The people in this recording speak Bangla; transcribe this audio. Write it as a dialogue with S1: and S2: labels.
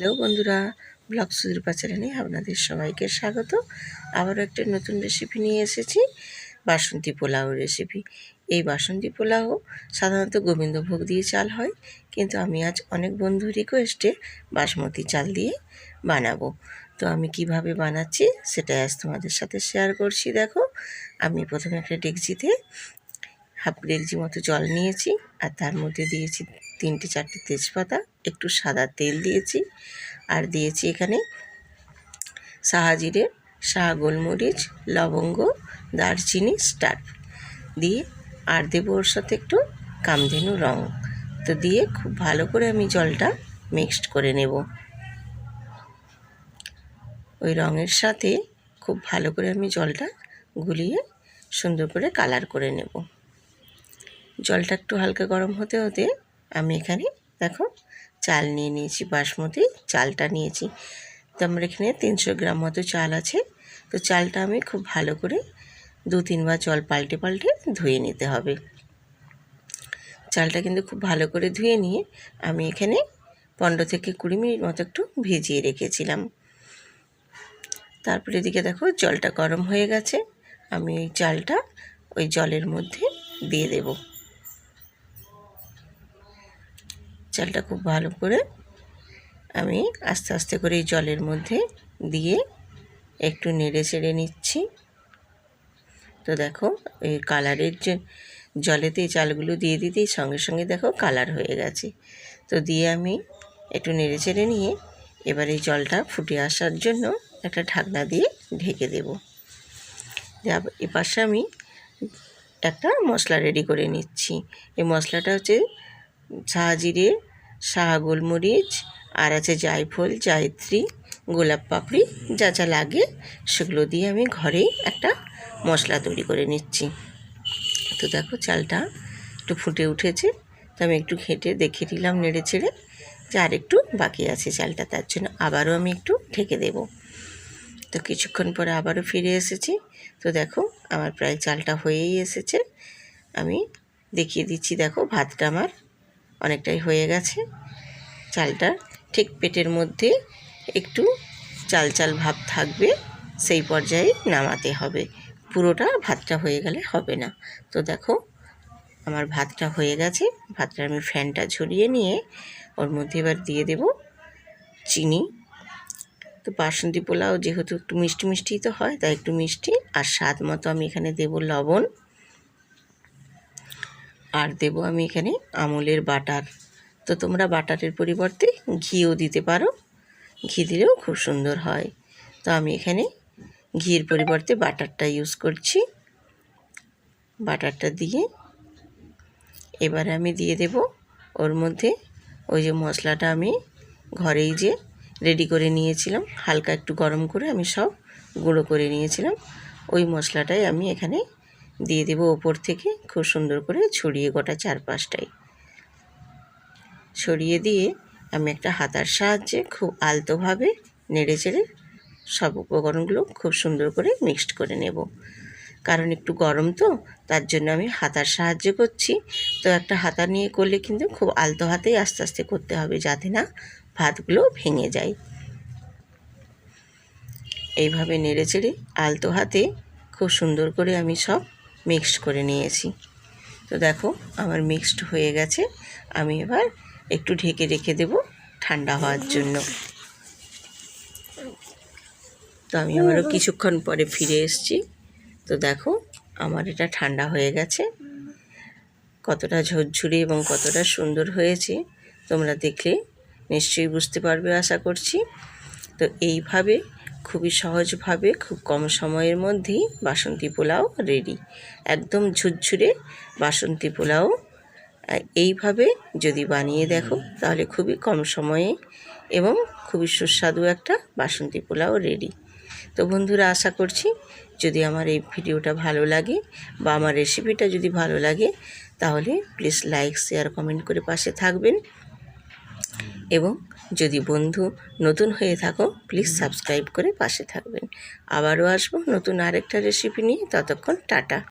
S1: হ্যালো বন্ধুরা, ব্লগ সুদীপা চ্যানেলে আপনাদের সবাইকে স্বাগত। আবারও একটা নতুন রেসিপি নিয়ে এসেছি, বাসন্তী পোলাও রেসিপি। এই বাসন্তী পোলাও সাধারণত গোবিন্দভোগ দিয়ে চাল হয়, কিন্তু আমি আজ অনেক বন্ধুর রিকোয়েস্টে বাসমতি চাল দিয়ে বানাবো। তো আমি কিভাবে বানাচ্ছি সেটাই আজ তোমাদের সাথে শেয়ার করছি। দেখো, আমি প্রথমে একটা ডেকচিতে হাফ ডেকচি মতো জল নিয়েছি, আর তার মধ্যে দিয়েছি 3-4টে তেজপাতা, একটু সাদা তেল দিয়েছি, আর দিয়েছি এখানে সাহাজিরে, শাহ গোলমরিচ, লবঙ্গ, দারচিনি, স্টার দিয়ে, আর দেবো ওর সাথে একটু কামধেনু রং। তো দিয়ে খুব ভালো করে আমি জলটা মিক্সড করে নেব। ওই রঙের সাথে খুব ভালো করে আমি জলটা গুলিয়ে সুন্দর করে কালার করে নেব। জলটা একটু হালকা গরম হতে হতে আমি এখানে দেখো চাল নিয়ে নিয়েছি, বাসমতি চালটা নিয়েছি। তো আমার এখানে 300 গ্রাম মতো চাল আছে। তো চালটা আমি খুব ভালো করে 2-3 বার জল পাল্টে পাল্টে ধুয়ে নিতে হবে। চালটা কিন্তু খুব ভালো করে ধুয়ে নিয়ে আমি এখানে 15-20 মিনিট মতো একটু ভিজিয়ে রেখেছিলাম। তারপরে এদিকে দেখো জলটা গরম হয়ে গেছে, আমি ওই চালটা ওই জলের মধ্যে দিয়ে দেব। চালটা খুব ভালো করে আমি আস্তে আস্তে করে এই জলের মধ্যে দিয়ে একটু নেড়ে চেড়ে নিচ্ছি। তো দেখো এই কালারের যে জলেতে এই চালগুলো দিয়ে দিতেই সঙ্গে সঙ্গে দেখো কালার হয়ে গেছে। তো দিয়ে আমি একটু নেড়ে চেড়ে নিয়ে এবার এই জলটা ফুটে আসার জন্য একটা ঢাকনা দিয়ে ঢেকে দেব। এপাশে আমি একটা মশলা রেডি করে নিচ্ছি। এই মশলাটা হচ্ছে সাহাজিরে, শাহ গোলমরিচ, আর আছে জায়ফল, জায়ত্রী, গোলাপ পাপড়ি, যা যা লাগে সেগুলো দিয়ে আমি ঘরেই একটা মশলা তৈরি করে নিচ্ছি। তো দেখো চালটা একটু ফুটে উঠেছে, তো আমি একটু ঘেঁটে দেখে নিলাম নেড়ে ছেড়ে যে আর একটু বাকি আছে চালটা, তার জন্য আবারও আমি একটু ঢেকে দেব। তো কিছুক্ষণ পরে আবারও ফিরে এসেছি। তো দেখো আমার প্রায় চালটা হয়েই এসেছে। আমি দেখিয়ে দিচ্ছি, দেখো ভাতটা আমার অনেকটাই হয়ে গেছে। চালটা ঠিক পেটের মধ্যে একটু চাল চাল ভাব থাকবে, সেই পর্যায়ে নামাতে হবে। পুরোটা ভাতটা হয়ে গেলে হবে না। তো দেখো আমার ভাতটা হয়ে গেছে। ভাতটা আমি ফ্যানটা ঝরিয়ে নিয়ে ওর মধ্যে এবার দিয়ে দেব চিনি। তো বাসন্তী পোলাও যেহেতু একটু মিষ্টি মিষ্টি তো হয়, তাই একটু মিষ্টি, আর স্বাদ মতো আমি এখানে দেব লবণ, আর দেব আমি এখানে আমুলের বাটার। তো তোমরা বাটারের পরিবর্তে ঘিও দিতে পারো, ঘি দিলেও খুব সুন্দর হয়। তো আমি এখানে ঘির পরিবর্তে বাটারটা ইউজ করছি। বাটারটা দিয়ে এবারে আমি দিয়ে দেব ওর মধ্যে ওই যে মশলাটা আমি ঘরেই যে রেডি করে নিয়েছিলাম, হালকা একটু গরম করে আমি সব গুঁড়ো করে নিয়েছিলাম, ওই মশলাটাই আমি এখানে দিয়ে দেব ওপর থেকে, খুব সুন্দর করে ছড়িয়ে গোটা চারপাশটাই ছড়িয়ে দিয়ে আমি একটা হাতার সাহায্যে খুব আলতোভাবে নেড়ে চেড়ে সব উপকরণগুলো খুব সুন্দর করে মিক্সড করে নেব। কারণ একটু গরম তো, তার জন্য আমি হাতার সাহায্য করছি। তো একটা হাতা নিয়ে করলে কিন্তু খুব আলতো হাতেই আস্তে আস্তে করতে হবে, যাতে না ভাতগুলো ভেঙে যায়। এইভাবে নেড়ে চেড়ে আলতো হাতে খুব সুন্দর করে আমি সব মিক্সড করে নিয়েছি। তো দেখো আমার মিক্সড হয়ে গেছে। আমি এবার একটু ঢেকে রেখে দেব ঠান্ডা হওয়ার জন্য। তো আমি আবারও কিছুক্ষণ পরে ফিরে এসেছি। তো দেখো আমার এটা ঠান্ডা হয়ে গেছে। কতটা ঝরঝরে এবং কতটা সুন্দর হয়েছে তোমরা দেখলে নিশ্চয়ই বুঝতে পারবে আশা করছি। তো এইভাবে খুবই সহজভাবে খুব কম সময়ের মধ্যেই বাসন্তী পোলাও রেডি। একদম ঝুরঝুরে বাসন্তী পোলাও এইভাবে যদি বানিয়ে দেখো তাহলে খুবই কম সময়ে এবং খুবই সুস্বাদু একটা বাসন্তী পোলাও রেডি। তো বন্ধুরা, আশা করছি যদি আমার এই ভিডিওটা ভালো লাগে বা আমার রেসিপিটা যদি ভালো লাগে, তাহলে প্লিজ লাইক, শেয়ার, কমেন্ট করে পাশে থাকবেন। এবং যদি বন্ধু নতুন হয়ে থাকো প্লিজ সাবস্ক্রাইব করে পাশে থাকবেন। আবারও আসবো নতুন আরেকটা রেসিপি নিয়ে। ততক্ষণ টাটা।